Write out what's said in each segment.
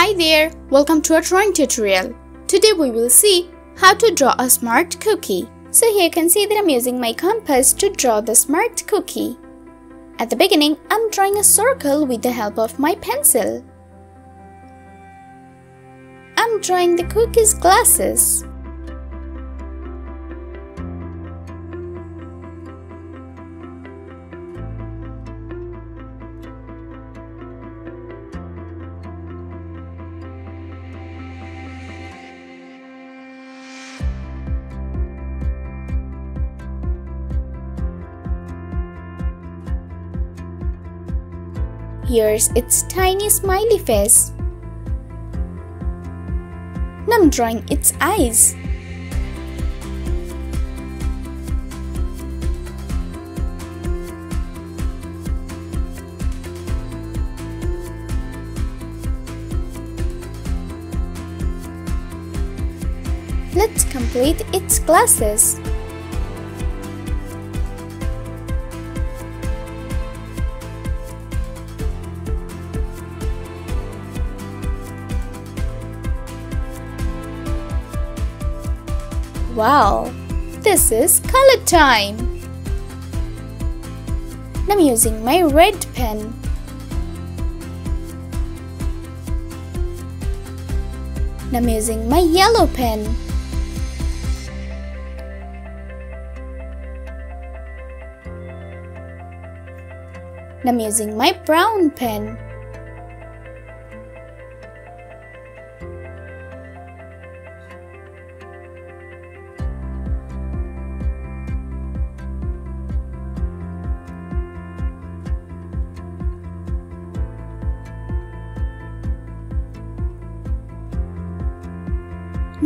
Hi there, welcome to our drawing tutorial. Today we will see how to draw a smart cookie. So here you can see that I'm using my compass to draw the smart cookie. At the beginning, I'm drawing a circle with the help of my pencil. I'm drawing the cookie's glasses. Here's its tiny smiley face. Now I'm drawing its eyes. Let's complete its glasses. Wow, this is color time! I'm using my red pen. I'm using my yellow pen. I'm using my brown pen.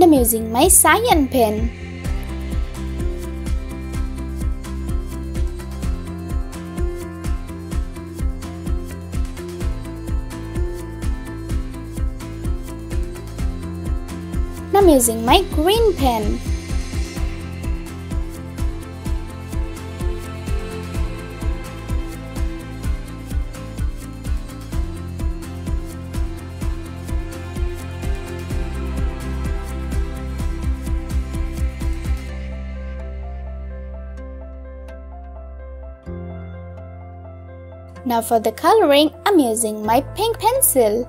I'm using my cyan pen. I'm using my green pen. Now for the coloring, I'm using my pink pencil.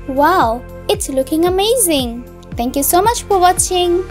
Wow, it's looking amazing! Thank you so much for watching!